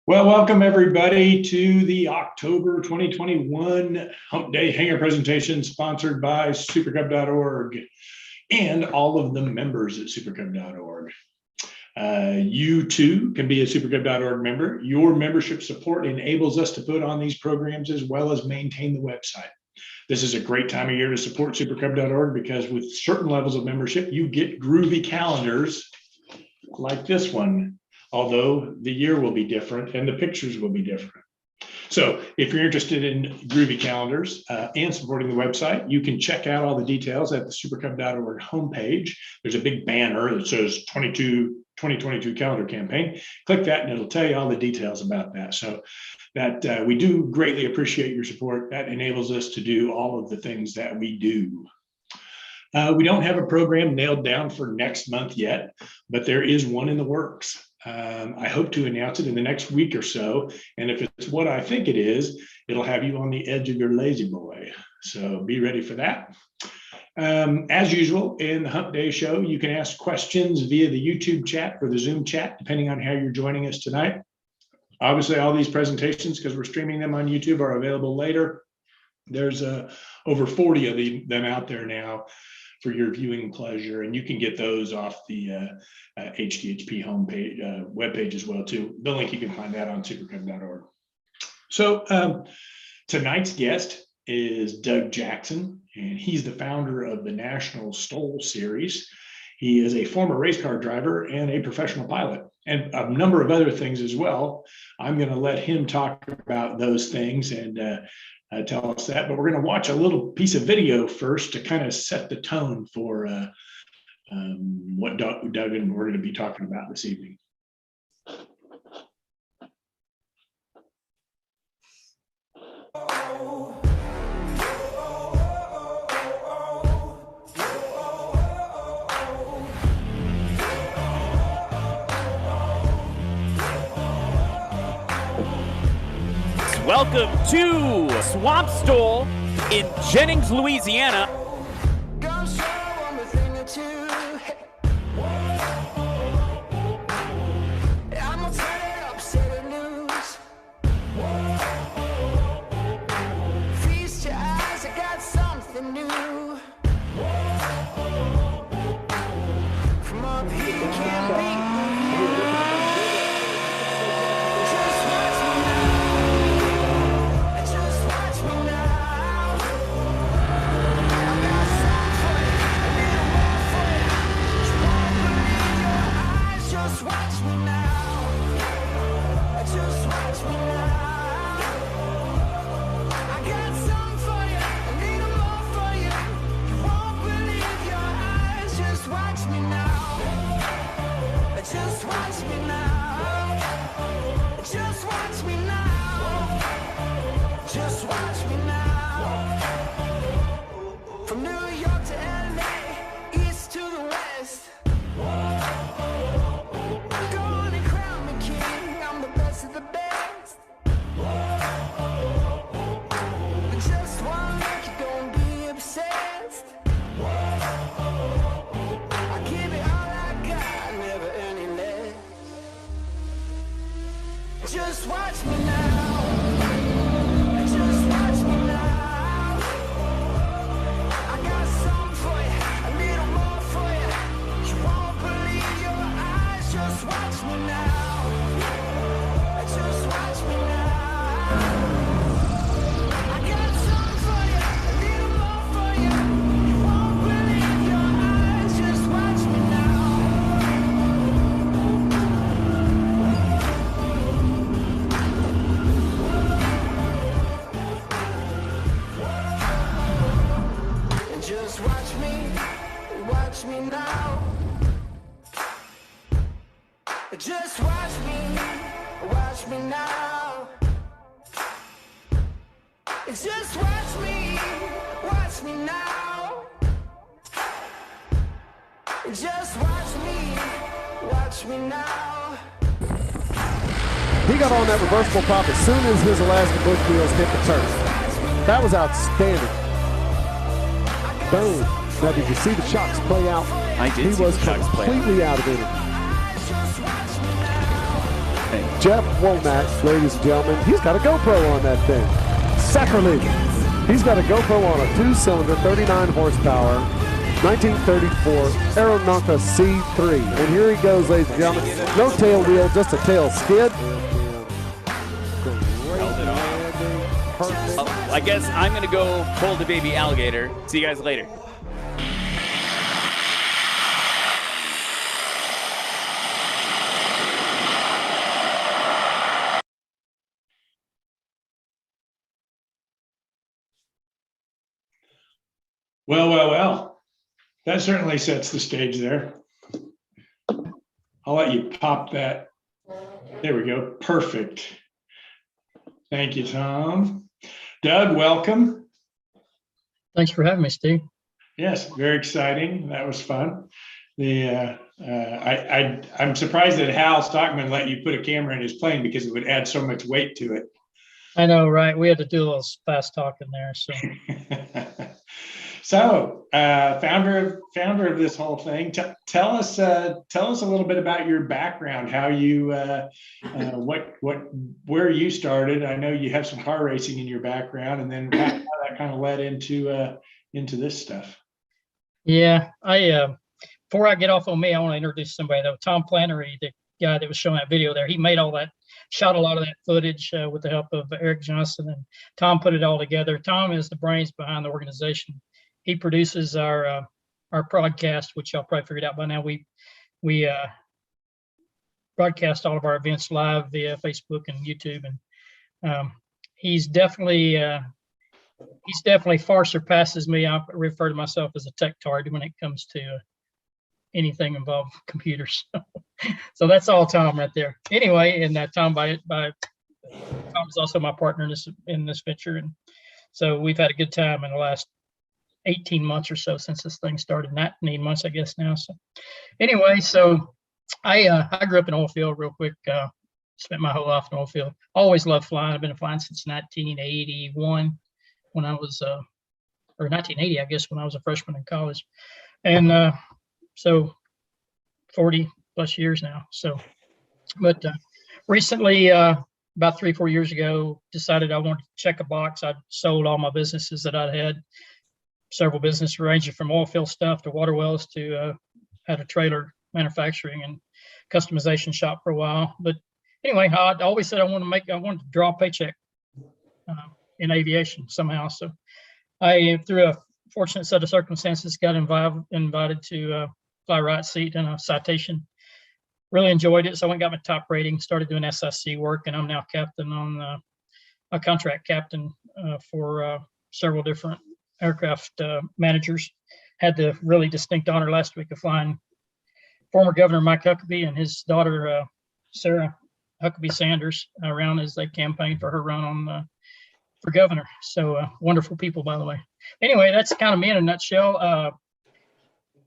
Well, welcome everybody to the October 2021 Hump Day Hangar presentation sponsored by supercub.org and all of the members at supercub.org. You too can be a supercub.org member. Your membership support enables us to put on these programs as well as maintain the website. This is a great time of year to support supercub.org because with certain levels of membership, you get groovy calendars like this one. Although the year will be different and the pictures will be different. So if you're interested in groovy calendars and supporting the website, you can check out all the details at the supercub.org homepage. There's a big banner that says 2022 calendar campaign. Click that and it'll tell you all the details about that. So that we do greatly appreciate your support. That enables us to do all of the things that we do. We don't have a program nailed down for next month yet, but there is one in the works. I hope to announce it in the next week or so. And if it's what I think it is, it'll have you on the edge of your lazy boy. So be ready for that. As usual, in the Hump Day show, you can ask questions via the YouTube chat or the Zoom chat, depending on how you're joining us tonight. Obviously, all these presentations, because we're streaming them on YouTube, are available later. There's over 40 of them out there now for your viewing pleasure, and you can get those off the HDHP homepage, webpage as well too. The link, you can find that on supercub.org. So tonight's guest is Doug Jackson, and he's the founder of the National STOL series. He is a former race car driver and a professional pilot, and a number of other things as well. I'm going to let him talk about those things and tell us that, but we're going to watch a little piece of video first to kind of set the tone for what Doug and we're going to be talking about this evening. Welcome to Swamp STOL in Jennings, Louisiana. Just watch me now. Just watch me now. I got something for you, a little more for you. You won't believe your eyes. Just watch me now. Just watch me now. I got something for you, a little more for you. You won't believe your eyes. Just watch me now. Just watch me now. Just watch me now. Just watch me now. Just watch me now. He got on that reversible prop as soon as his Alaska bush wheels hit the turf. That was outstanding. Boom. Now, did you see the shocks play out? I did. He was completely out of it. Jeff Womack, ladies and gentlemen, he's got a GoPro on that thing. Sacrilege. He's got a GoPro on a 2-cylinder, 39 horsepower, 1934 Aeronautica C3. And here he goes, ladies and gentlemen. No tail wheel, just a tail skid. I guess I'm going to go pull the baby alligator. See you guys later. Well. That certainly sets the stage there. I'll let you pop that. There we go. Perfect. Thank you, Tom. Doug, welcome. Thanks for having me, Steve. Yes, very exciting. That was fun. I'm surprised that Hal Stockman let you put a camera in his plane because it would add so much weight to it. I know, right? We had to do a little fast talking there. So, founder of this whole thing. Tell us a little bit about your background. How you, where you started. I know you have some car racing in your background, and then how that kind of led into this stuff. yeah, before I get off on me, I want to introduce somebody though. Tom Flannery, the guy that was showing that video there, he made all that, shot a lot of that footage with the help of Eric Johnson, and Tom put it all together. Tom is the brains behind the organization. He produces our broadcast, which y'all probably figured out by now. We broadcast all of our events live via Facebook and YouTube, and he's definitely far surpasses me. I refer to myself as a tech tard when it comes to anything involved with computers. So that's all Tom right there. Anyway, and Tom Tom is also my partner in this venture, and so we've had a good time in the last 18 months or so since this thing started. 19 months, I guess now. So anyway, so I grew up in oil field real quick. Spent my whole life in oil field. Always loved flying. I've been flying since 1981 when I was, or 1980, I guess, when I was a freshman in college. And so 40 plus years now. So, but recently, about 3-4 years ago, decided I wanted to check a box. I'd sold all my businesses that I'd had, several businesses ranging from oil field stuff to water wells to had a trailer manufacturing and customization shop for a while. But anyway, I always said I wanted to draw a paycheck in aviation somehow. So I, through a fortunate set of circumstances, got invited to fly right seat in a citation. Really enjoyed it. So I went and got my top rating, started doing SIC work, and I'm now captain on a contract captain for several different aircraft managers. Had the really distinct honor last week of flying former Governor Mike Huckabee and his daughter Sarah Huckabee Sanders around as they campaigned for her run on for governor. So wonderful people, by the way. Anyway, that's kind of me in a nutshell.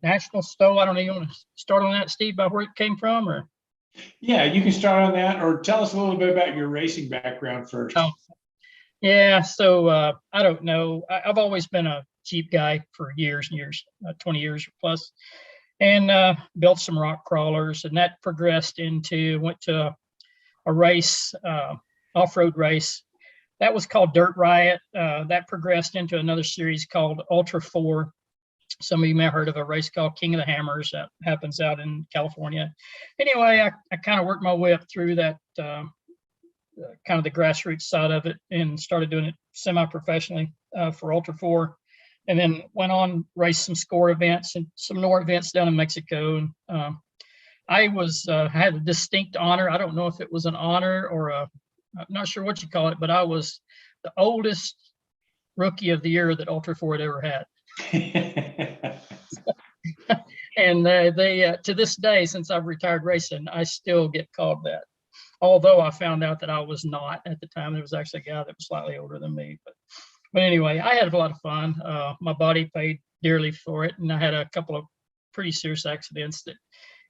National STOL, I don't know, you want to start on that, Steve, about where it came from? Or Yeah, you can start on that, or tell us a little bit about your racing background first. Oh, yeah, so I don't know. I've always been a Jeep guy for years and years, 20 years plus, and built some rock crawlers, and that progressed into, went to a race, off-road race. That was called Dirt Riot. That progressed into another series called Ultra 4. Some of you may have heard of a race called King of the Hammers that happens out in California. Anyway, I kind of worked my way up through that, kind of the grassroots side of it, and started doing it semi-professionally for Ultra 4. And then went on, raced some score events and some NOR events down in Mexico. And I had a distinct honor. I don't know if it was an honor or I'm not sure what you call it, but I was the oldest rookie of the year that Ultra 4 had ever had. And they to this day, since I've retired racing, I still get called that. Although I found out that I was not at the time. There was actually a guy that was slightly older than me. But anyway, I had a lot of fun. My body paid dearly for it, and I had a couple of pretty serious accidents that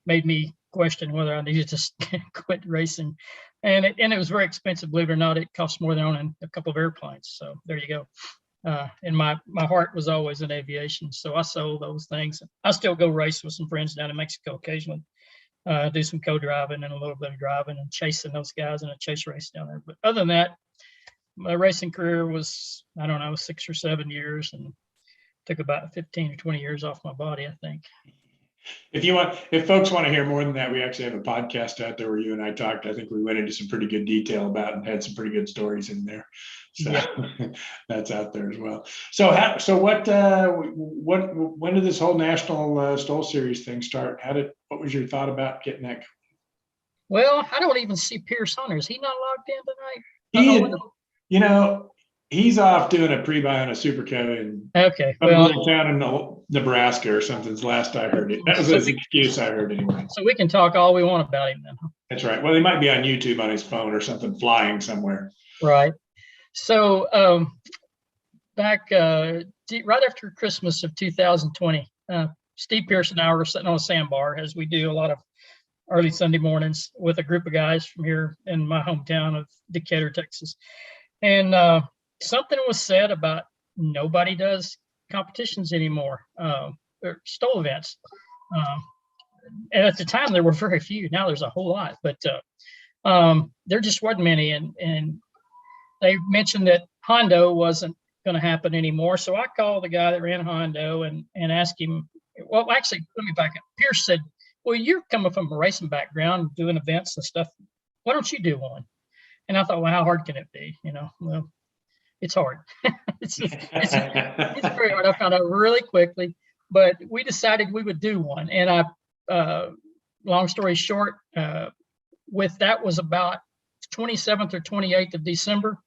made me question whether I needed to quit racing. And it was very expensive, believe it or not. It cost more than owning a couple of airplanes. So there you go. And my heart was always in aviation, so I sold those things. I still go race with some friends down in Mexico occasionally, do some co-driving and a little bit of driving and chasing those guys in a chase race down there. But other than that, my racing career was, I don't know, 6 or 7 years, and took about 15 or 20 years off my body, I think. If folks want to hear more than that, we actually have a podcast out there where you and I talked. I think we went into some pretty good detail about and had some pretty good stories in there. So Yeah. that's out there as well. So when did this whole National STOL Series thing start? What was your thought about getting that? Well, I don't even see Pierce on there. Is he not logged in tonight? He's off doing a pre-buy on a Super Cub in Okay. some Well, little town in Nebraska or something. Last I heard it. That was his excuse I heard anyway. so we can talk all we want about him then. That's right. Well, he might be on YouTube on his phone or something, flying somewhere. Right. So back right after Christmas of 2020, Steve Pierce and I were sitting on a sandbar, as we do a lot of early Sunday mornings, with a group of guys from here in my hometown of Decatur, Texas. And something was said about nobody does competitions anymore, or STOL events. And at the time, there were very few. Now there's a whole lot, but there just wasn't many. And they mentioned that Hondo wasn't going to happen anymore. So I called the guy that ran Hondo and asked him, well, actually, let me back up. Pierce said, well, you're coming from a racing background, doing events and stuff. Why don't you do one? And I thought, well, how hard can it be? Well, it's hard. it's very hard. I found out really quickly, but we decided we would do one. And long story short, that was about 27th or 28th of December.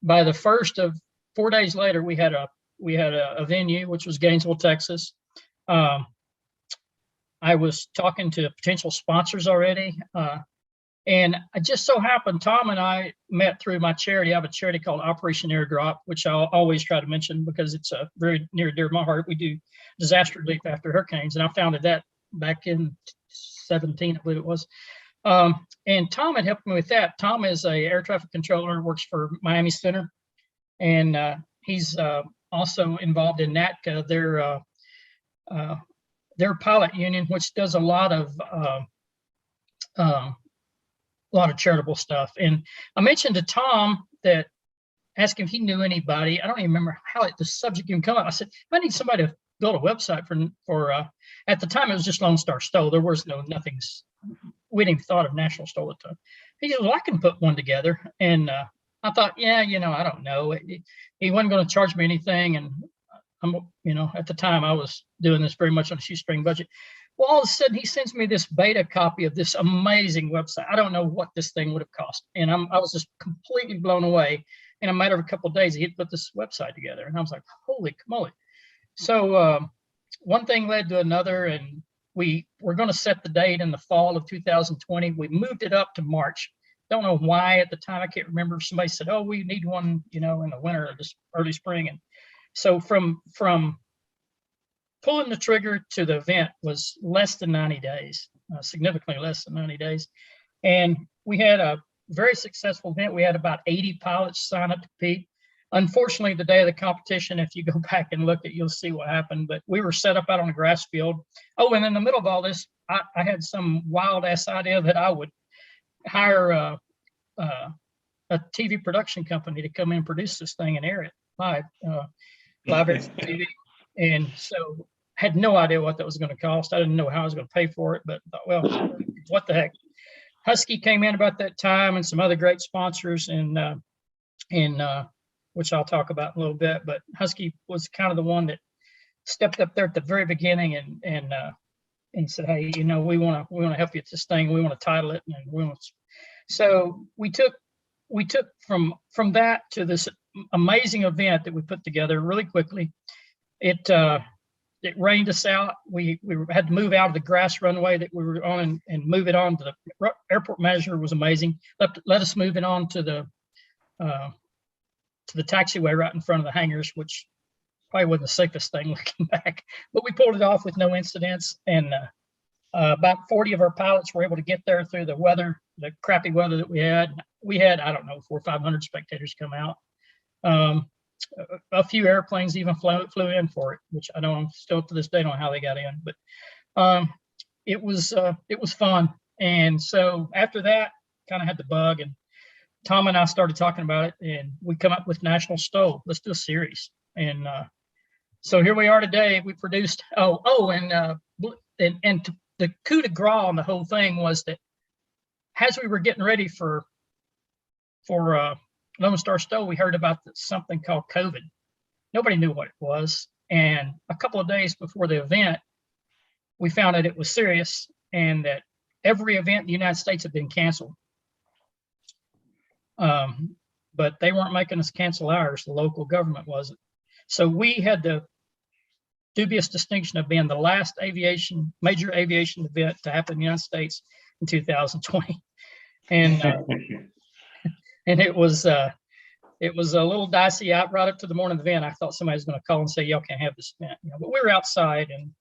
By the 1st of 4 days later, we had a venue, which was Gainesville, Texas. I was talking to potential sponsors already. And I just so happened, Tom and I met through my charity. I have a charity called Operation Airdrop, which I'll always try to mention because it's very near and dear to my heart. We do disaster relief after hurricanes, and I founded that back in 17, I believe it was. And Tom had helped me with that. Tom is a air traffic controller and works for Miami Center, and he's also involved in NATCA, their pilot union, which does a lot of charitable stuff. And I mentioned to Tom that, asked him if he knew anybody. I don't even remember how the subject even come up. I said, I need somebody to build a website for at the time it was just Lone Star STOL. There was nothing's, we didn't even thought of National STOL at the time. He goes, well, I can put one together. And I thought, yeah, I don't know. He wasn't going to charge me anything. And I'm, at the time I was doing this very much on a shoestring budget. Well, all of a sudden he sends me this beta copy of this amazing website. I don't know what this thing would have cost. And I was just completely blown away. In a matter of a couple of days, he had put this website together. And I was like, holy moly. So one thing led to another, and we were going to set the date in the fall of 2020. We moved it up to March. Don't know why at the time. I can't remember. Somebody said, oh, we need one, in the winter or this early spring. And so from pulling the trigger to the event was less than 90 days, significantly less than 90 days. And we had a very successful event. We had about 80 pilots sign up to compete. Unfortunately, the day of the competition, if you go back and look at, you'll see what happened. But we were set up out on a grass field. Oh, and in the middle of all this, I had some wild ass idea that I would hire a TV production company to come in and produce this thing and air it live TV. And so had no idea what that was going to cost. I didn't know how I was going to pay for it, but thought, well, what the heck. Husky came in about that time, and some other great sponsors, and which I'll talk about in a little bit. But Husky was kind of the one that stepped up there at the very beginning and said, hey, we want to help you with this thing. We want to title it, and we want to. So we took from that to this amazing event that we put together really quickly. It rained us out. We had to move out of the grass runway that we were on and move it on to the airport manager. Was amazing. Let us move it on to the taxiway right in front of the hangars, which probably wasn't the safest thing looking back, but we pulled it off with no incidents. And about 40 of our pilots were able to get there through the weather, the crappy weather that we had. We had, I don't know, 400 or 500 spectators come out. A few airplanes even flew in for it, which I don't still to this day don't know how they got in. But it was fun. And so after that, kind of had the bug, and Tom and I started talking about it, and we come up with National STOL. Let's do a series. And so here we are today. We produced, the coup de grace on the whole thing was that as we were getting ready for Lone Star STOL, we heard about something called COVID. Nobody knew what it was. And a couple of days before the event, we found that it was serious and that every event in the United States had been canceled. But they weren't making us cancel ours. The local government wasn't. So we had the dubious distinction of being the last major aviation event to happen in the United States in 2020. And it was a little dicey. Right up to the morning of the event, I thought somebody was going to call and say, y'all can't have this event. But we were outside, and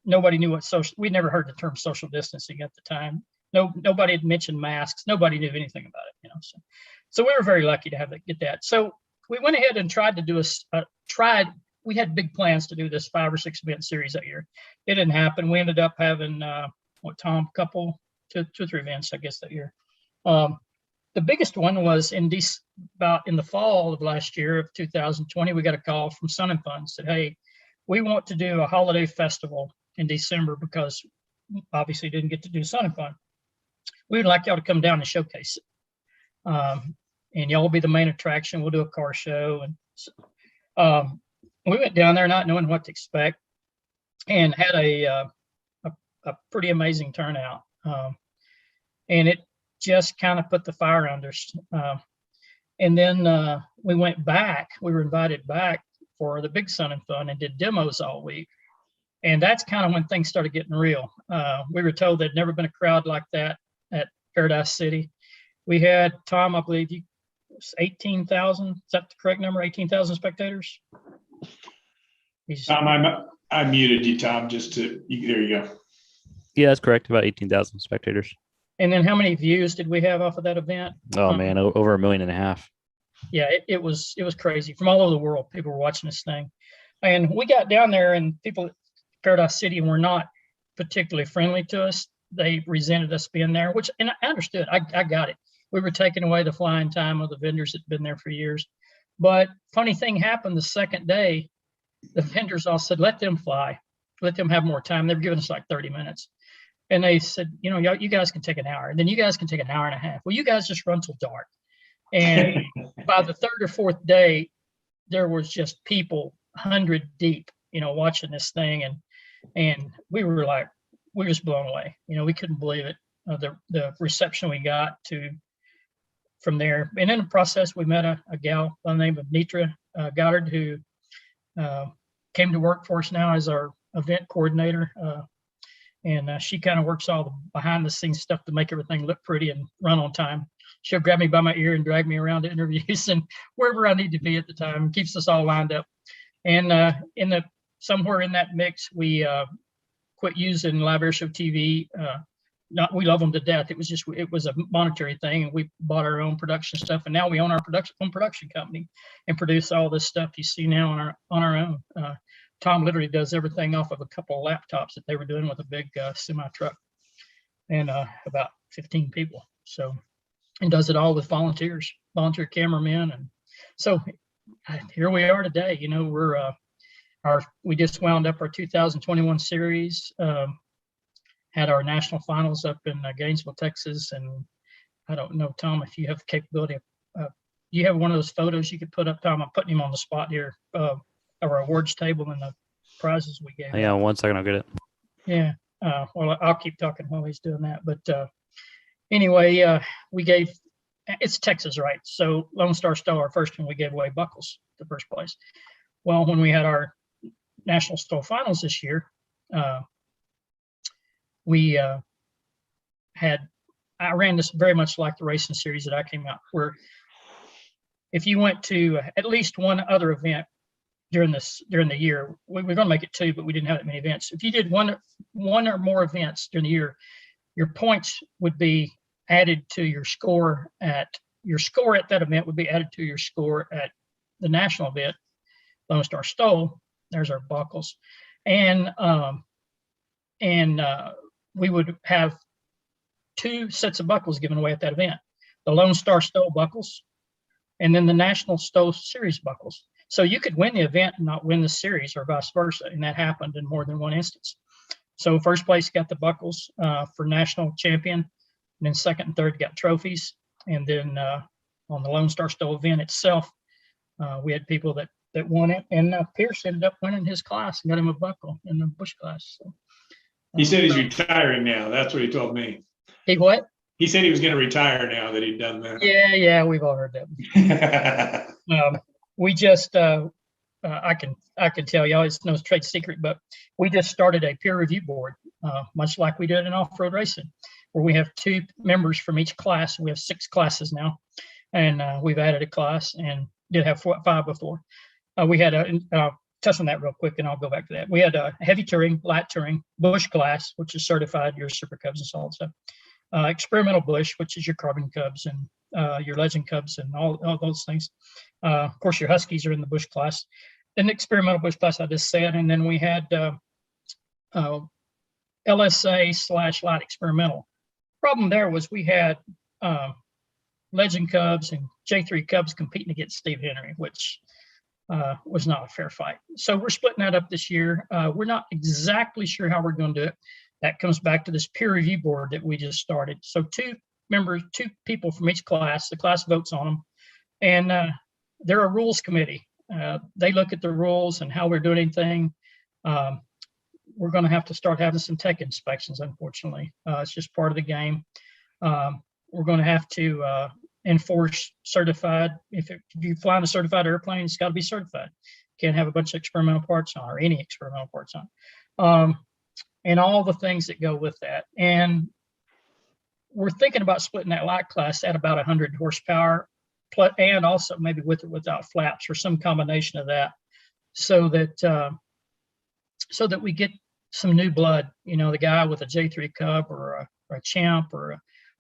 nobody knew what we'd never heard the term social distancing at the time. Nobody had mentioned masks. Nobody knew anything about it, So we were very lucky to get that. So we went ahead and tried to do we had big plans to do this 5 or 6 event series that year. It didn't happen. We ended up having, Tom, two or three events, I guess, that year. The biggest one was in the fall of last year of 2020, we got a call from Sun and Fun, said, hey, we want to do a holiday festival in December because obviously didn't get to do Sun and Fun. We would like y'all to come down and showcase it. And y'all will be the main attraction. We'll do a car show. And we went down there not knowing what to expect and had a pretty amazing turnout. And it just kind of put the fire under us. And then we went back. We were invited back for the big Sun and Fun and did demos all week. And that's kind of when things started getting real. We were told there'd never been a crowd like that at Paradise City. We had, Tom, I believe 18,000. Is that the correct number? 18,000 spectators? Tom, I muted you, Tom, there you go. Yeah, that's correct. About 18,000 spectators. And then how many views did we have off of that event? Oh man, over 1.5 million. Yeah, it was crazy. From all over the world, people were watching this thing. And we got down there, and people at Paradise City were not particularly friendly to us. They resented us being there, and I understood. I got it. We were taking away the flying time of the vendors that had been there for years. But funny thing happened the second day. The vendors all said, let them fly. Let them have more time. They were giving us like 30 minutes. And they said, you guys can take an hour. And then you guys can take an hour and a half. Well, you guys just run till dark. And by the third or fourth day, there was just people 100 deep, watching this thing. And we were just blown away. We couldn't believe it. The reception we got from there. And in the process, we met a gal by the name of Nitra Goddard, who came to work for us now as our event coordinator. And she kind of works all the behind the scenes stuff to make everything look pretty and run on time. She'll grab me by my ear and drag me around to interviews and wherever I need to be at the time, keeps us all lined up. And somewhere in that mix, we quit using Live Air Show TV. We love them to death. It was a monetary thing, and we bought our own production stuff, and now we own our own production company and produce all this stuff you see now on our own. Tom literally does everything off of a couple of laptops that they were doing with a big semi truck and about 15 people. So, and does it all with volunteer cameramen. And so here we are today. We just wound up our 2021 series, had our national finals up in Gainesville, Texas. And I don't know, Tom, if you have the capability of, you have one of those photos you could put up, Tom? I'm putting him on the spot here. Our awards table and the prizes we gave. Yeah, 1 second, I'll get it. Yeah. Well, I'll keep talking while he's doing that. But anyway, we gave, it's Texas, right? So Lone Star STOL, our first one, we gave away buckles, the first place. Well, when we had our National STOL finals this year, I ran this very much like the racing series that I came out, where if you went to at least one other event during the year, we were going to make it 2, but we didn't have that many events. If you did one or more events during the year, your points would be added to your score at that event would be added to your score at the national event, Lone Star STOL. There's our buckles. and we would have 2 sets of buckles given away at that event: the Lone Star STOL buckles, and then the National STOL Series buckles. So you could win the event and not win the series, or vice versa, and that happened in more than one instance. So first place got the buckles for national champion, and then second and third got trophies. And then on the Lone Star STOL event itself, we had people that won it, and Pierce ended up winning his class and got him a buckle in the bush class. So, He said he's retiring now. That's what he told me. he what? He said he was going to retire now that he'd done that. Yeah, we've all heard that. We just, I can tell y'all, it's no trade secret, but we just started a peer review board, much like we did in off-road racing, where we have 2 members from each class. We have 6 classes now, and we've added a class, and did have 5 before. We had touch on that real quick, and I'll go back to that. We had a heavy touring, light touring, bush class, which is certified, your Super Cubs and so on. So, experimental bush, which is your carbon cubs and your legend cubs and all those things. Of course, your Huskies are in the bush class. Then the experimental bush class I just said, and then we had LSA/light experimental. Problem there was we had legend cubs and J3 cubs competing against Steve Henry, which was not a fair fight. So we're splitting that up this year. We're not exactly sure how we're going to do it. That comes back to this peer review board that we just started. So 2 people from each class. The class votes on them, and they're a rules committee. They look at the rules and how we're doing anything. We're going to have to start having some tech inspections, unfortunately. It's just part of the game. We're going to have to enforce certified. If you fly in a certified airplane, it's got to be certified. Can't have a bunch of experimental parts on, or any experimental parts on, and all the things that go with that. And we're thinking about splitting that light class at about 100 horsepower, and also maybe with or without flaps, or some combination of that, so that we get some new blood. You know, the guy with a J3 Cub or a Champ or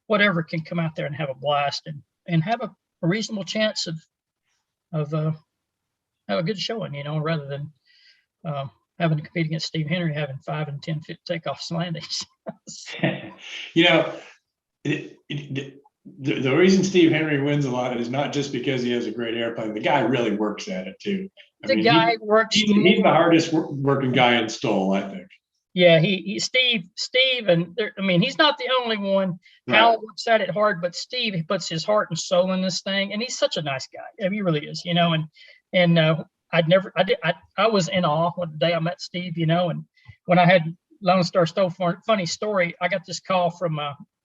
whatever can come out there and have a blast and have a reasonable chance of have a good showing, you know, rather than having to compete against Steve Henry, having 5 and 10 foot takeoffs and landings. You know, the reason Steve Henry wins a lot is not just because he has a great airplane. The guy really works at it too. He's the hardest working guy in STOL, I think. Yeah, Steve, and I mean, he's not the only one. Right. Hal works at it hard, but Steve, he puts his heart and soul in this thing, and he's such a nice guy. I mean, he really is, you know. And I was in awe the day I met Steve, you know. And when I had Lone Star STOL, funny story, I got this call from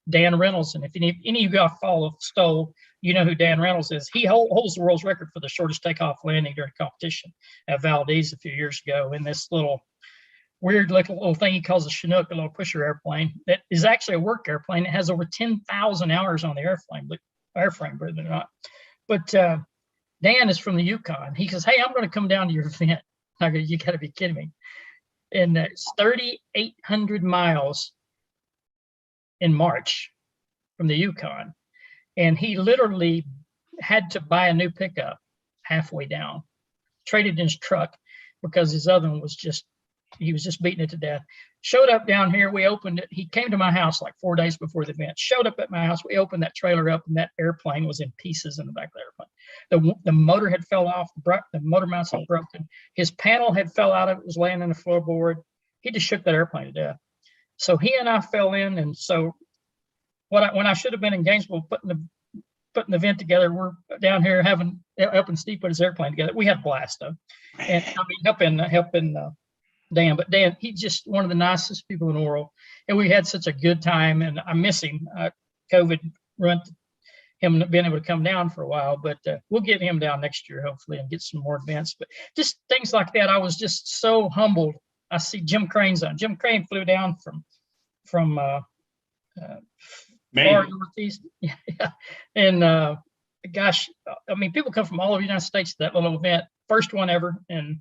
Dan Reynolds, and if any of you guys follow STOL, you know who Dan Reynolds is. He holds the world's record for the shortest takeoff landing during competition at Valdez a few years ago in this little weird little thing he calls a Chinook, a little pusher airplane that is actually a work airplane. It has over 10,000 hours on the airframe, believe it or not. But Dan is from the Yukon. He says, "Hey, I'm going to come down to your event." I go, "You got to be kidding me!" And it's 3,800 miles in March from the Yukon, and he literally had to buy a new pickup halfway down, traded in his truck because his other one was he was just beating it to death. Showed up down here, we opened it. He came to my house like 4 days before the event, showed up at my house. We opened that trailer up, and that airplane was in pieces in the back of the airplane. The motor had fell off, the motor mounts had broken. His panel had fell out of it, was laying on the floorboard. He just shook that airplane to death. So he and I fell in, and so when I should have been in Gainesville putting the event together, we're down here helping Steve put his airplane together. We had a blast though, and I mean helping Dan. But Dan, he's just one of the nicest people in the world, and we had such a good time. And I miss him. COVID ruined him not being able to come down for a while, but we'll get him down next year hopefully and get some more events. But just things like that, I was just so humbled. I see Jim Crane's on. Jim Crane flew down from far northeast. Yeah. And gosh, I mean, people come from all over the United States to that little event, first one ever, and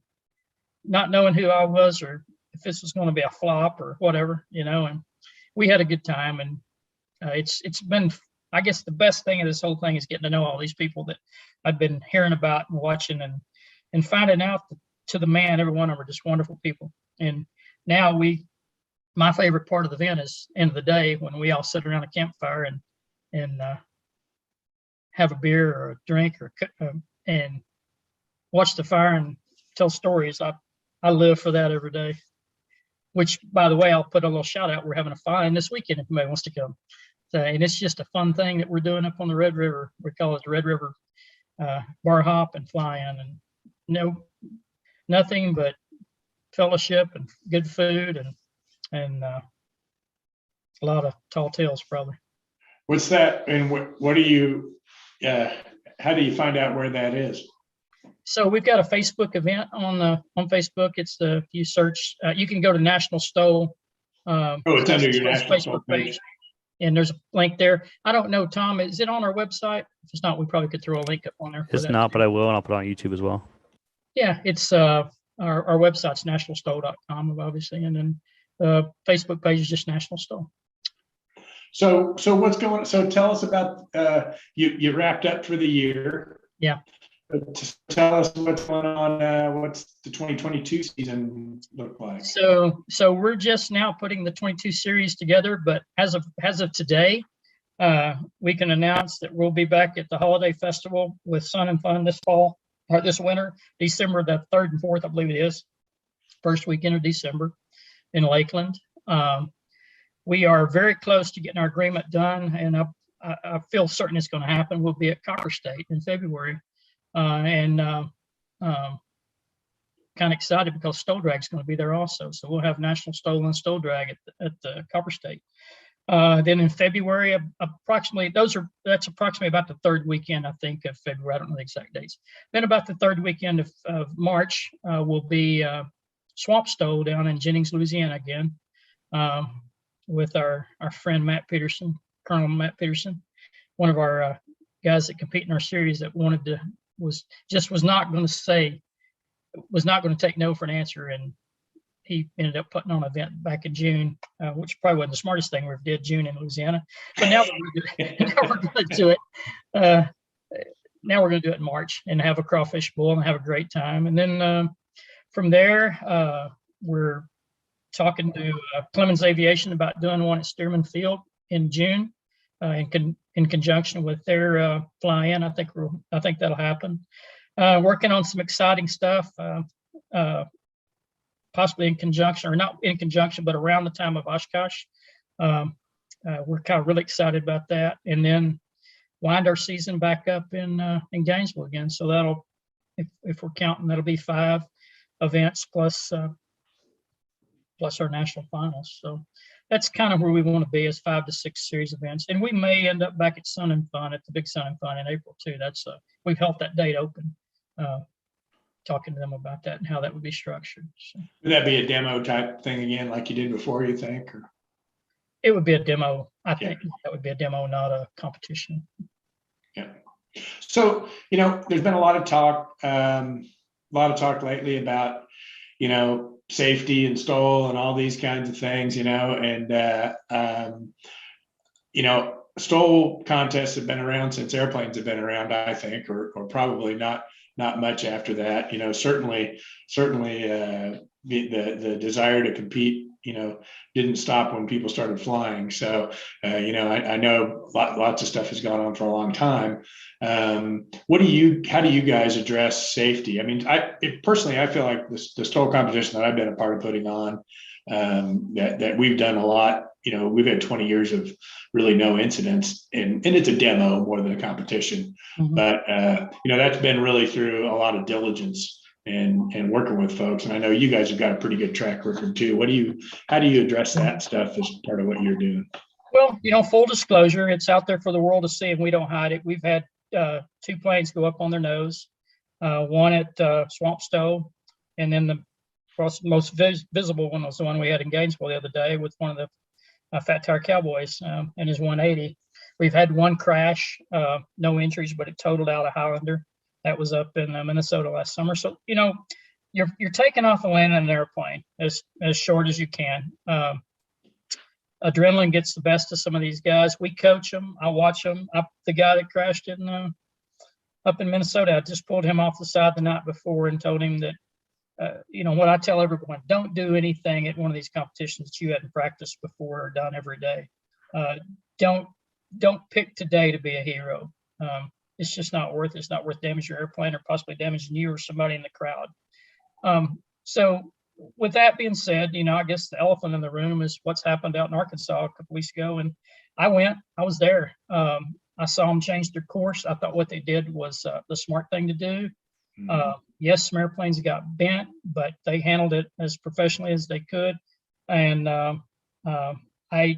not knowing who I was or if this was going to be a flop or whatever, you know. And we had a good time, and it's been, I guess, the best thing of this whole thing is getting to know all these people that I've been hearing about and watching, and finding out that, to the man, every one of them are just wonderful people. And now my favorite part of the event is end of the day when we all sit around a campfire and have a beer or a drink and watch the fire and tell stories. I live for that every day. Which, by the way, I'll put a little shout out. We're having a fly-in this weekend if anybody wants to come. So, and it's just a fun thing that we're doing up on the Red River. We call it the Red River bar hop and fly-in, and nothing but fellowship and good food and a lot of tall tales probably. What's that? And what do you? How do you find out where that is? So we've got a Facebook event on Facebook. It's if you search, you can go to National STOL. It's under your National STOL page. And there's a link there. I don't know, Tom, is it on our website? If it's not, we probably could throw a link up on there. It's not, but I will, and I'll put it on YouTube as well. Yeah, it's our website's nationalstol.com, obviously, and then the Facebook page is just National STOL. So what's going on? So tell us about you wrapped up for the year. Yeah. Tell us what's going on. What's the 2022 season look like? So we're just now putting the 22 series together, but as of today, we can announce that we'll be back at the Holiday Festival with Sun and Fun this fall or this winter, December the 3rd and 4th, I believe it is, first weekend of December in Lakeland. We are very close to getting our agreement done, and I feel certain it's going to happen. We'll be at Copper State in February. And kind of excited because Stole Drag is going to be there also. So we'll have National STOL and Stole Drag at the Copper State. Then in February, that's approximately about the third weekend, I think, of February. I don't know the exact dates. Then about the third weekend of March will be Swamp Stole down in Jennings, Louisiana again, with our friend Matt Peterson, Colonel Matt Peterson, one of our guys that compete in our series that was not going to take no for an answer, and he ended up putting on an event back in June, which probably wasn't the smartest thing we ever did, June in Louisiana. But now we're going to do it. Now we're going to do it in March and have a crawfish bowl and have a great time. And then from there, we're talking to Clemens Aviation about doing one at Stearman Field in June. In conjunction with their fly-in, I think that'll happen. Working on some exciting stuff, possibly in conjunction, or not in conjunction, but around the time of Oshkosh. We're kind of really excited about that, and then wind our season back up in Gainesville again. So that'll, if we're counting, that'll be 5 events plus our national finals. So that's kind of where we want to be, is 5 to 6 series events. And we may end up back at Sun and Fun, at the big Sun and Fun in April too. That's we've held that date open, talking to them about that and how that would be structured. So, would that be a demo type thing again, like you did before, you think? Or? It would be a demo. I think that would be a demo, not a competition. Yeah. So, there's been a lot of talk lately about, safety and STOL and all these kinds of things, STOL contests have been around since airplanes have been around, I think, or probably not much after that. Certainly the desire to compete, didn't stop when people started flying. So, I know lots of stuff has gone on for a long time. How do you guys address safety? I mean, personally, I feel like the STOL competition that I've been a part of putting on, that we've done a lot. We've had 20 years of really no incidents, and it's a demo more than a competition. Mm-hmm. But, that's been really through a lot of diligence and working with folks. And I know you guys have got a pretty good track record too. How do you address that stuff as part of what you're doing? Well, full disclosure, it's out there for the world to see, and we don't hide it. We've had 2 planes go up on their nose, one at Swamp Stole, and then the most visible one was the one we had in Gainesville the other day with one of the Fat Tire Cowboys and his 180. We've had one crash, no injuries, but it totaled out a Highlander. That was up in Minnesota last summer. So, you're taking off and landing an airplane as short as you can. Adrenaline gets the best of some of these guys. We coach them. I watch them. The guy that crashed up in Minnesota, I just pulled him off the side the night before and told him that what I tell everyone, don't do anything at one of these competitions that you hadn't practiced before or done every day. Don't pick today to be a hero. It's just not worth it. It's not worth damaging your airplane or possibly damaging you or somebody in the crowd. So with that being said, I guess the elephant in the room is what's happened out in Arkansas a couple weeks ago. And I was there. I saw them change their course. I thought what they did was the smart thing to do. Yes, some airplanes got bent, but they handled it as professionally as they could. And I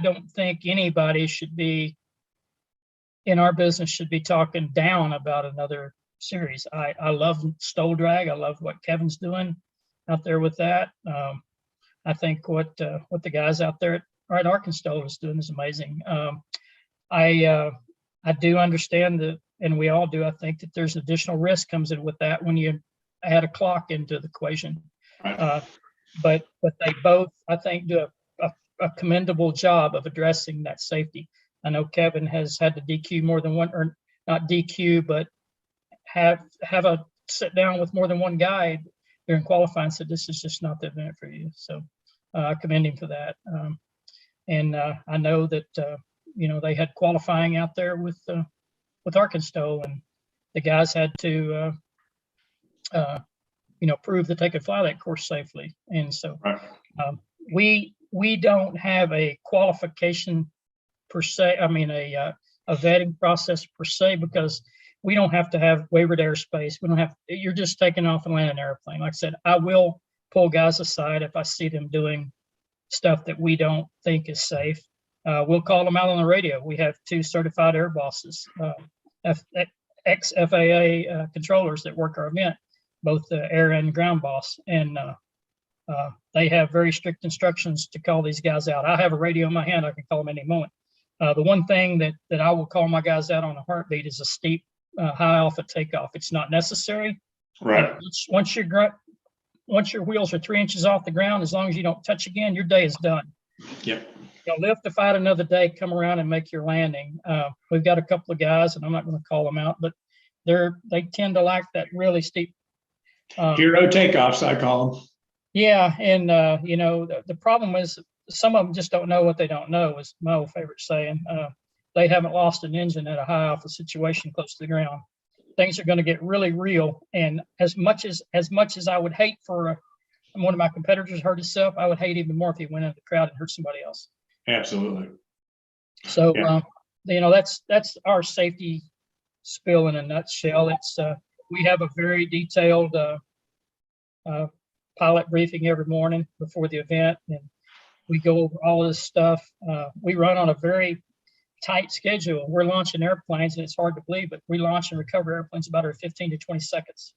don't think anybody in our business should be talking down about another series. I love STOL drag. I love what Kevin's doing out there with that. I think what the guys out there at Arkansas is doing is amazing. I do understand that, and we all do, I think that there's additional risk comes in with that when you add a clock into the equation. But they both, I think, do a commendable job of addressing that safety. I know Kevin has had to DQ more than one, or not DQ, but have a sit down with more than one guy during qualifying, said this is just not the event for you. So I commend him for that. And I know that they had qualifying out there with Arkansas, and the guys had to prove that they could fly that course safely. And so we don't have a qualification per se. I mean a vetting process per se, because we don't have to have wavered airspace. We don't have. You're just taking off and landing an airplane. Like I said, I will pull guys aside if I see them doing stuff that we don't think is safe. We'll call them out on the radio. We have 2 certified air bosses, ex-FAA controllers that work our event, both the air and ground boss. And they have very strict instructions to call these guys out. I have a radio in my hand. I can call them any moment. The one thing that I will call my guys out on a heartbeat is a steep, high alpha takeoff. It's not necessary. Right. Once your wheels are 3 inches off the ground, as long as you don't touch again, your day is done. Yep. Live to fight another day, come around and make your landing. We've got a couple of guys, and I'm not going to call them out, but they tend to like that really steep. Hero takeoffs, I call them. Yeah. And, the problem is some of them just don't know what they don't know, is my old favorite saying. They haven't lost an engine at a high alpha situation close to the ground. Things are going to get really real. And as much as I would hate for one of my competitors hurt himself, I would hate even more if he went into the crowd and hurt somebody else. Absolutely. So, that's our safety spill in a nutshell. It's we have a very detailed pilot briefing every morning before the event, and we go over all of this stuff. We run on a very tight schedule. We're launching airplanes, and it's hard to believe, but we launch and recover airplanes about every 15 to 20 seconds.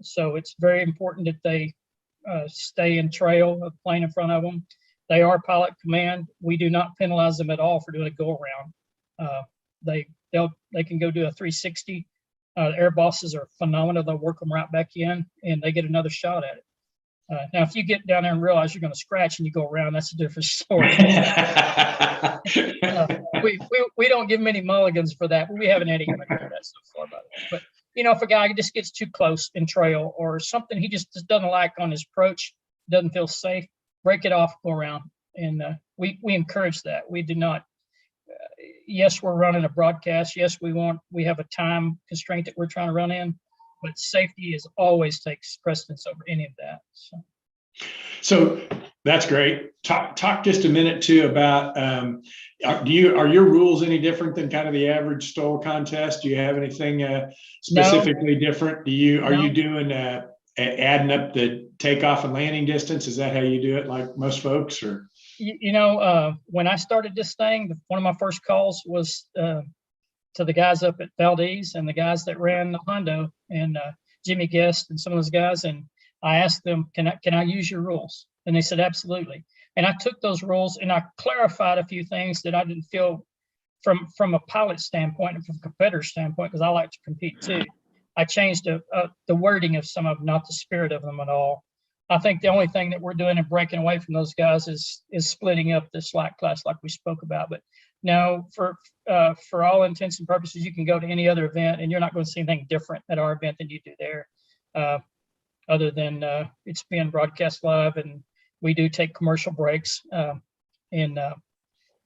So it's very important that they stay in trail of the plane in front of them. They are pilot command. We do not penalize them at all for doing a go around. They can go do a 360. The air bosses are phenomenal. They'll work them right back in, and they get another shot at it. Now, if you get down there and realize you're going to scratch and you go around, that's a different story. We don't give them any mulligans for that. We haven't had anyone do that so far, by the way. But if a guy just gets too close in trail or something he just doesn't like on his approach, doesn't feel safe, break it off, go around. And we encourage that. We do not. Yes, we're running a broadcast. Yes, we have a time constraint that we're trying to run in, but safety always takes precedence over any of that. So that's great. Talk just a minute too about are your rules any different than kind of the average STOL contest? Do you have anything specifically different? Are you doing adding up the takeoff and landing distance? Is that how you do it, like most folks? Or when I started this thing, one of my first calls was to the guys up at Valdez and the guys that ran the Hondo and Jimmy Guest and some of those guys, and I asked them, can I use your rules? And they said, absolutely. And I took those rules and I clarified a few things that I didn't feel from a pilot standpoint and from a competitor standpoint, because I like to compete too. I changed the wording of some of them, not the spirit of them at all. I think the only thing that we're doing and breaking away from those guys is splitting up the slack class like we spoke about. But no, for all intents and purposes, you can go to any other event and you're not going to see anything different at our event than you do there. other than it's being broadcast live, and we do take commercial breaks.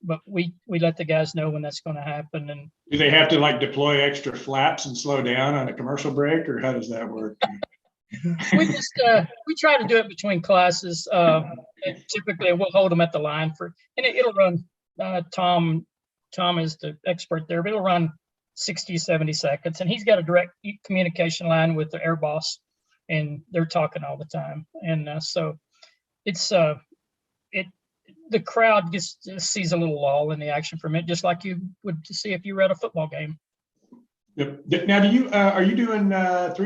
But we let the guys know when that's going to happen. And Do they have to like deploy extra flaps and slow down on a commercial break, or how does that work? we try to do it between classes. And typically we'll hold them at the line and it'll run. Tom is the expert there, but it'll run 60, 70 seconds, and he's got a direct communication line with the air boss, and they're talking all the time. And so it's the crowd just sees a little lull in the action from it, just like you would see if you were at a football game. Yep. Now, are you doing 3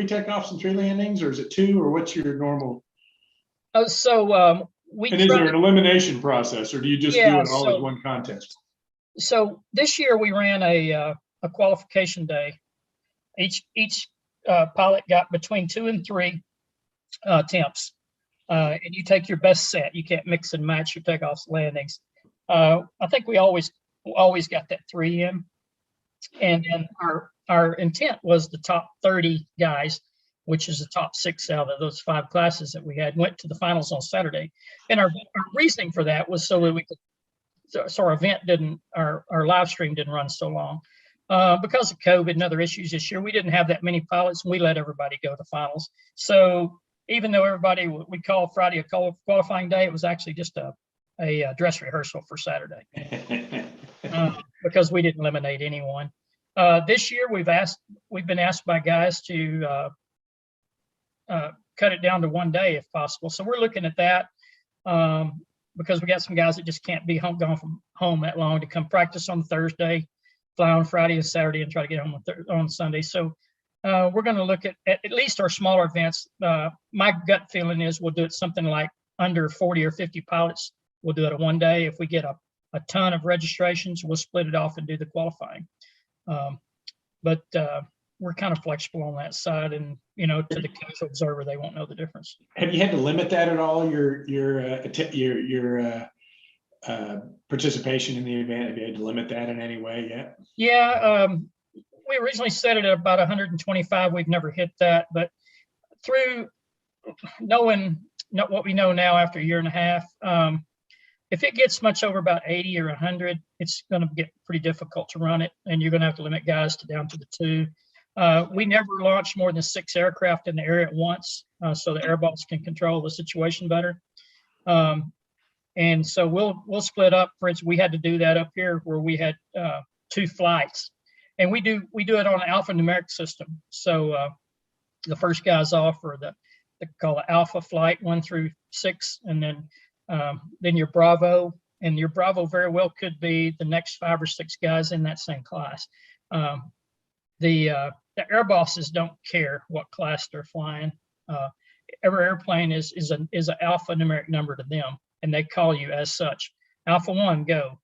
takeoffs and 3 landings, or is it 2, or what's your normal? We And is there an elimination process, or do you just do it all as one contest? So this year we ran a qualification day. Each pilot got between 2 and 3 attempts. And you take your best set. You can't mix and match your takeoffs and landings. I think we always got that 3 in. And then our intent was the top 30 guys, which is the top 6 out of those 5 classes that we had, went to the finals on Saturday. And our reasoning for that was so that we could, so our event our live stream didn't run so long. Because of COVID and other issues this year, we didn't have that many pilots, and we let everybody go to finals. So even though we call Friday a qualifying day, it was actually just a dress rehearsal for Saturday because we didn't eliminate anyone. This year we've been asked by guys to cut it down to 1 day if possible. So we're looking at that because we got some guys that just can't be gone from home that long to come practice on Thursday, fly on Friday and Saturday, and try to get home on Sunday. So we're going to look at least our smaller events. My gut feeling is we'll do it something like under 40 or 50 pilots. We'll do it a 1 day. If we get a ton of registrations, we'll split it off and do the qualifying. But we're kind of flexible on that side, and to the casual observer, they won't know the difference. Have you had to limit that at all? Your participation in the event? Have you had to limit that in any way yet? Yeah, we originally set it at about 125. We've never hit that, but through knowing what we know now after a year and a half, if it gets much over about 80 or 100, it's going to get pretty difficult to run it, and you're going to have to limit guys down to the 2. We never launch more than 6 aircraft in the area at once, so the air boss can control the situation better. And so we'll split up. For instance, we had to do that up here where we had 2 flights, and we do it on an alphanumeric system. So the first guys off are they call it alpha flight 1 through 6, and then your Bravo, and your Bravo very well could be the next 5 or 6 guys in that same class. The air bosses don't care what class they're flying. Every airplane is an alphanumeric number to them, and they call you as such. Alpha 1, go.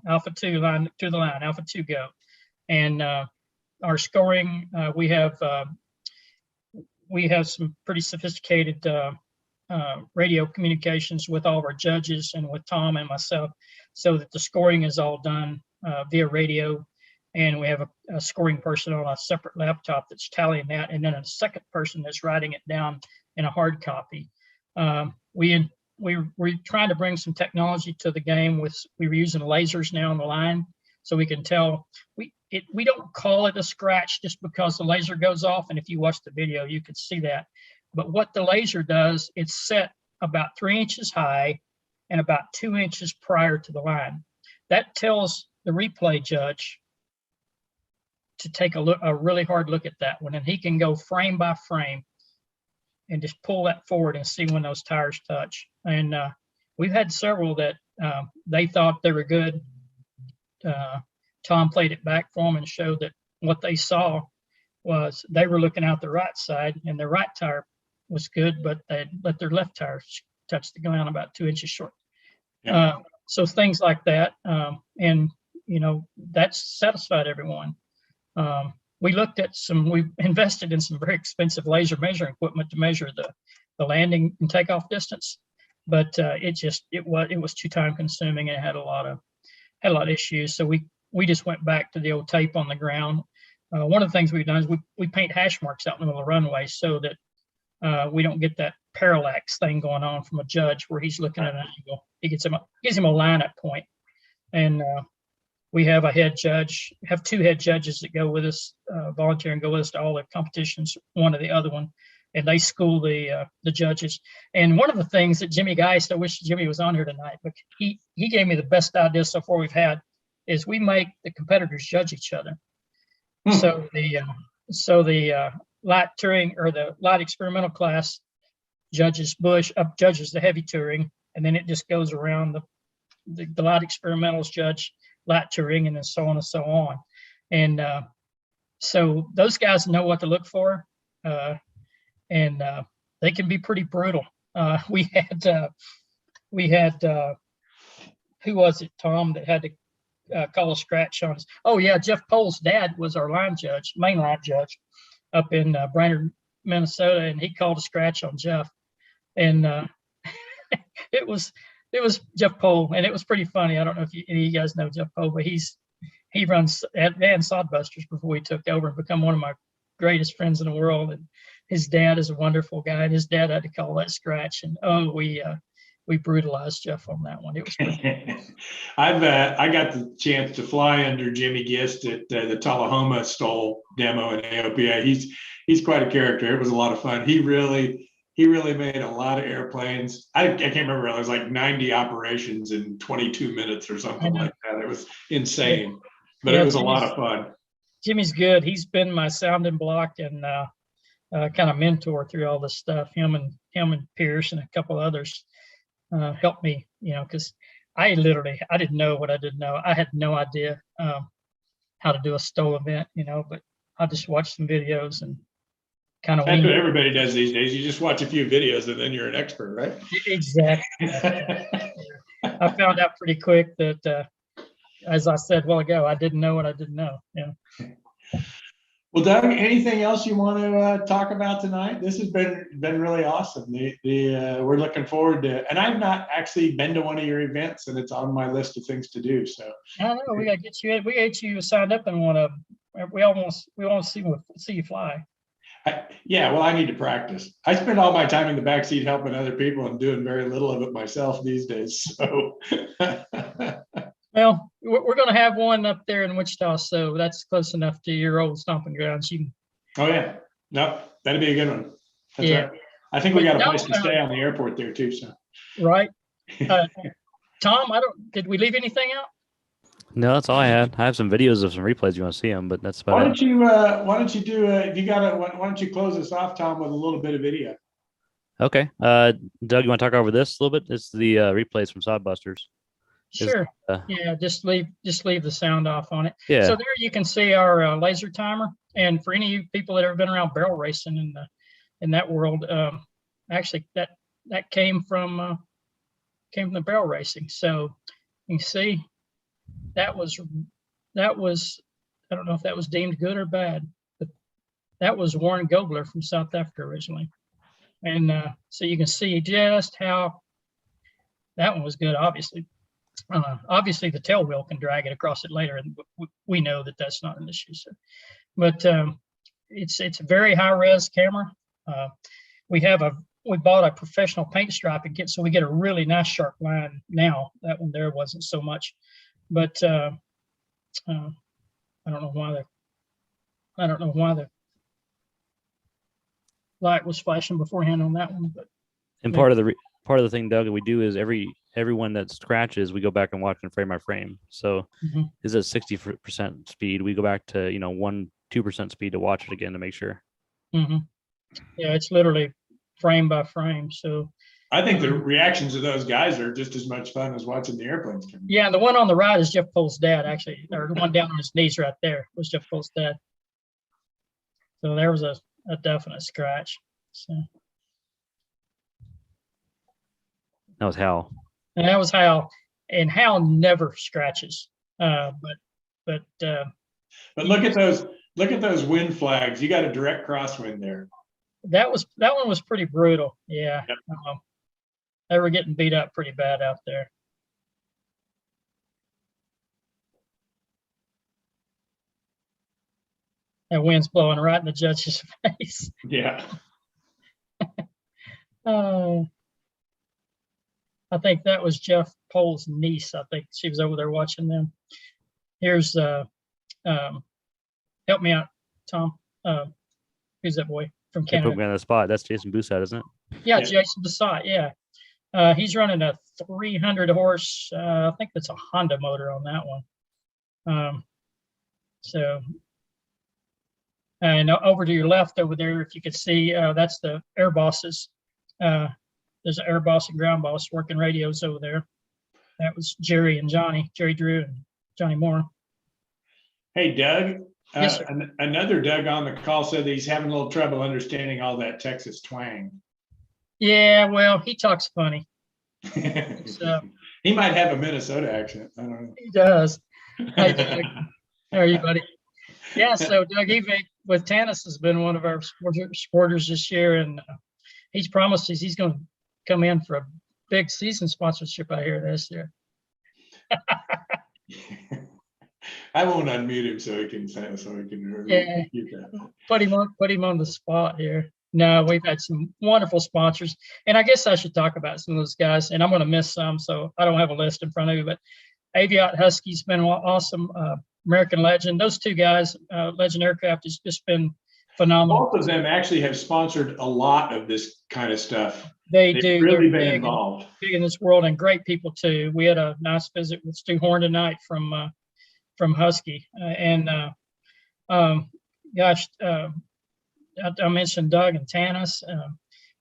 Alpha 2, line to the line. Alpha 2, go. And our scoring, we have some pretty sophisticated radio communications with all of our judges and with Tom and myself, so that the scoring is all done via radio. And we have a scoring person on a separate laptop that's tallying that, and then a second person that's writing it down in a hard copy. We're trying to bring some technology to the game. We're using lasers now on the line, so we can tell. We don't call it a scratch just because the laser goes off, and if you watch the video, you can see that. But what the laser does, it's set about 3 inches high and about 2 inches prior to the line. That tells the replay judge to take a really hard look at that one, and he can go frame by frame and just pull that forward and see when those tires touch. And we've had several that they thought they were good. Tom played it back for them and showed that what they saw was they were looking out the right side, and their right tire was good, but they let their left tire touch the ground about 2 inches short. Yeah. So things like that, and that's satisfied everyone. We invested in some very expensive laser measuring equipment to measure the landing and takeoff distance, but it was too time consuming, and it had a lot of issues. So we just went back to the old tape on the ground. One of the things we've done is we paint hash marks out in the middle of the runway so that we don't get that parallax thing going on from a judge where he's looking at an angle. He gives him a lineup point. And we have a head judge, have 2 head judges that go with us, volunteer and go with us to all the competitions, one or the other one. And they school the judges. And one of the things that Jimmy Geist, I wish Jimmy was on here tonight, but he gave me the best idea so far we've had, is we make the competitors judge each other. So the light touring or the light experimental class judges judges the heavy touring, and then it just goes around the light experimentals judge light touring, and then so on and so on. And so those guys know what to look for, and they can be pretty brutal. We had who was it, Tom, that had to call a scratch on us? Oh yeah, Jeff Pohl's dad was our main line judge up in Brainerd, Minnesota, and he called a scratch on Jeff, and it was Jeff Pohl, and it was pretty funny. I don't know if any of you guys know Jeff Pohl, but he runs Sodbusters before he took over and become one of my greatest friends in the world. And his dad is a wonderful guy, and his dad had to call that scratch, and we brutalized Jeff on that one. It was pretty I got the chance to fly under Jimmy Gist at the Tullahoma STOL demo in AOPA. He's quite a character. It was a lot of fun. He really made a lot of airplanes. I can't remember. It was like 90 operations in 22 minutes or something like that. It was insane, but it was a lot of fun. Jimmy's good. He's been my sounding block and kind of mentor through all this stuff. Him and Pierce and a couple others helped me, because I didn't know what I didn't know. I had no idea how to do a STOL event, but I just watched some videos and kind of. That's what everybody does these days. You just watch a few videos and then you're an expert, right? Exactly. I found out pretty quick that, as I said a while ago, I didn't know what I didn't know. Yeah. Well, Doug, anything else you want to talk about tonight? This has been really awesome. We're looking forward to, and I've not actually been to one of your events, and it's on my list of things to do. So I don't know. We got to get you. We get you signed up in one of them. We almost see you fly. Yeah, well, I need to practice. I spend all my time in the backseat helping other people and doing very little of it myself these days. So. Well, we're going to have one up there in Wichita, so that's close enough to your old stomping grounds. Oh yeah, no, that'd be a good one. That's yeah, right. I think we got a place to stay on the airport there too. So. Right, Tom. Did we leave anything out? No, that's all I had. I have some videos of some replays. You want to see them, but that's about Why it. don't you if you got it, why don't you close us off, Tom, with a little bit of video? Okay. Doug, you want to talk over this a little bit? It's the replays from Sodbusters. Sure. Yeah, just leave the sound off on it. Yeah. So there you can see our laser timer. And for any of you people that have been around barrel racing in that world, actually that came from the barrel racing. So you can see that was I don't know if that was deemed good or bad, but that was Warren Gobler from South Africa originally. And so you can see just how that one was good, obviously. Obviously, the tail wheel can drag it across it later, and we know that that's not an issue. So, but it's a very high res camera. We bought a professional paint striping kit, so we get a really nice sharp line now. That one there wasn't so much, but I don't know why the light was flashing beforehand on that one. But and part of the thing, Doug, that we do is everyone that scratches, we go back and watch them frame by frame. So is it 60% speed? We go back to 1-2% speed to watch it again to make sure. Yeah, it's literally frame by frame. So I think the reactions of those guys are just as much fun as watching the airplanes. Yeah, and the one on the right is Jeff Pohl's dad, actually, or the one down on his knees right there was Jeff Pohl's dad. So there was a definite scratch. So. That was Hal. And that was Hal, and Hal never scratches. But look at those wind flags. You got a direct crosswind there. That one was pretty brutal. Yeah, yep. They were getting beat up pretty bad out there. That wind's blowing right in the judge's face. Yeah. I think that was Jeff Pole's niece. I think she was over there watching them. Here's help me out, Tom. Who's that boy from They put Canada? me on the spot. That's Jason Busat, isn't it? Yeah, Yeah. Jason Desai. Yeah. He's running a 300 horse. I think that's a Honda motor on that one. So, and over to your left over there, if you could see, that's the air bosses. There's an air boss and ground boss working radios over there. That was Jerry and Johnny, Jerry Drew and Johnny Moore. Hey, Doug. Yes, sir. Another Doug on the call said that he's having a little trouble understanding all that Texas twang. Yeah, well, he talks funny. So He might have a Minnesota accent. I don't know. he does. Hey, Doug. How are you, buddy? Yeah, so Doug Evake with Tanis has been one of our supporters this year, and he's promised he's going to come in for a big season sponsorship out here this year. I won't unmute him so he can say Yeah. Put him on the spot here. No, we've had some wonderful sponsors, and I guess I should talk about some of those guys, and I'm going to miss some, so I don't have a list in front of me, but Aviat Husky's been awesome. American Legend, those two guys, Legend Aircraft has just been phenomenal. Both of them actually have sponsored a lot of this kind of stuff. They've They've really been involved. big in this world, and great people too. We had a nice visit with Stu Horn tonight from Husky, gosh, I mentioned Doug and Tanis.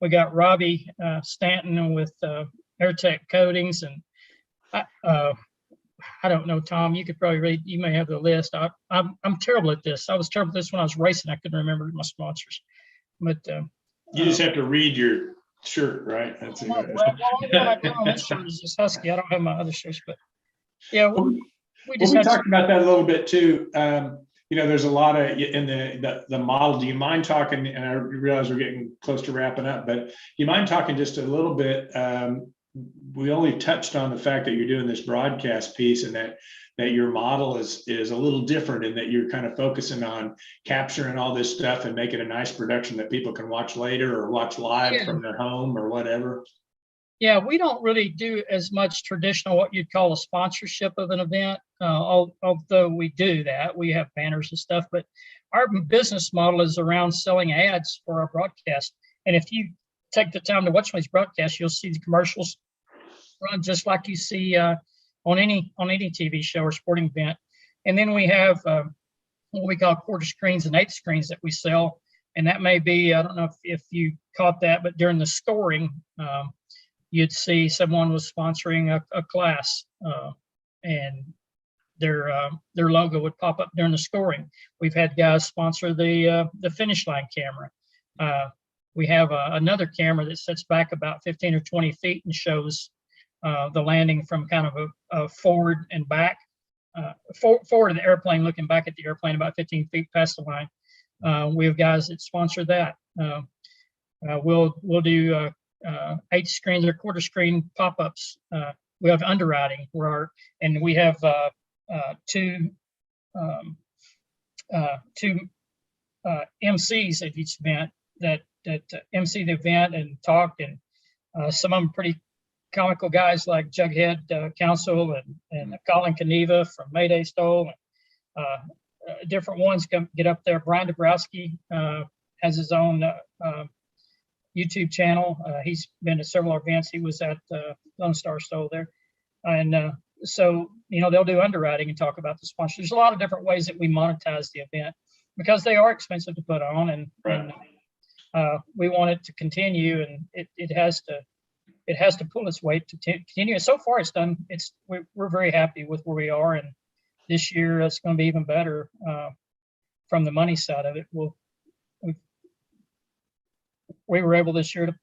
We got Robbie Stanton with AirTech Coatings, and I don't know, Tom. You could probably read. You may have the list. I'm terrible at this. I was terrible at this when I was racing. I couldn't remember my sponsors, but You just have to read your shirt, right? That's it. well, only one I got on this shirt is this Husky. I don't have my other shirts, but yeah, we just we had talked about that a little bit too. There's a lot of in the model. Do you mind talking? And I realize we're getting close to wrapping up, but do you mind talking just a little bit? We only touched on the fact that you're doing this broadcast piece, and that your model is a little different, in that you're kind of focusing on capturing all this stuff and making a nice production that people can watch later or watch live from their home or whatever. Yeah, we don't really do as much traditional, what you'd call a sponsorship of an event, although we do that. We have banners and stuff, but our business model is around selling ads for our broadcast. And if you take the time to watch these broadcasts, you'll see the commercials run just like you see on any TV show or sporting event. And then we have what we call quarter screens and eighth screens that we sell. And that may be, I don't know if you caught that, but during the scoring, you'd see someone was sponsoring a class, and their logo would pop up during the scoring. We've had guys sponsor the finish line camera. We have another camera that sits back about 15 or 20 feet and shows the landing from kind of a forward and back, forward of the airplane, looking back at the airplane about 15 feet past the line. We have guys that sponsor that. We'll do 8 screens or quarter screen pop-ups. We have underwriting and we have two MCs at each event that MC the event and talk, and some of them pretty comical guys like Jughead Council and Colin Kneva from Mayday STOL. Different ones get up there. Brian Dabrowski has his own YouTube channel. He's been to several events. He was at Lone Star STOL there. And so, they'll do underwriting and talk about the sponsors. There's a lot of different ways that we monetize the event, because they are expensive to put on, and we want it to continue, and it has to pull its weight to continue. And so far it's done. We're very happy with where we are, and this year it's going to be even better from the money side of it. We were able this year to,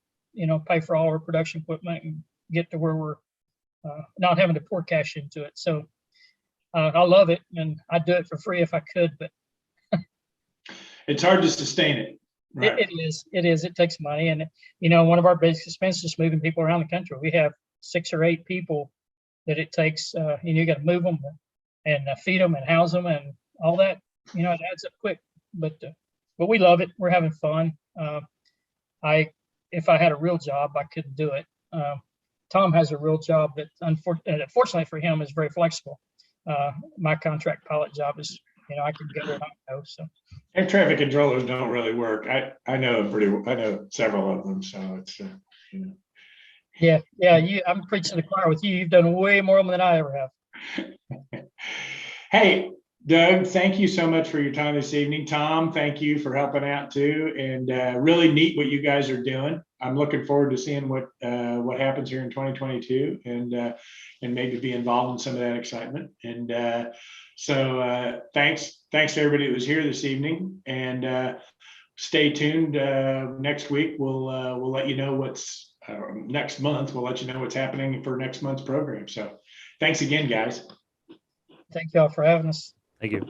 pay for all our production equipment and get to where we're not having to pour cash into it. So I love it, and I'd do it for free if I could, but it's hard to sustain it. Right. It is. It takes money, and one of our biggest expenses is moving people around the country. We have 6 or 8 people that it takes. You got to move them and feed them and house them and all that. It adds up quick. But we love it. We're having fun. I if I had a real job, I couldn't do it. Tom has a real job that unfortunately for him is very flexible. My contract pilot job is, I can go or not go. So. Air traffic controllers don't really work. I know several of them, so it's Yeah, I'm preaching to the choir with you. You've done way more than I ever have. Hey, Doug, thank you so much for your time this evening. Tom, thank you for helping out too, and really neat what you guys are doing. I'm looking forward to seeing what happens here in 2022, and maybe be involved in some of that excitement. And so thanks to everybody that was here this evening, and stay tuned. Next week we'll let you know what's next month. We'll let you know what's happening for next month's program. So thanks again, guys. Thank y'all for having us. Thank you.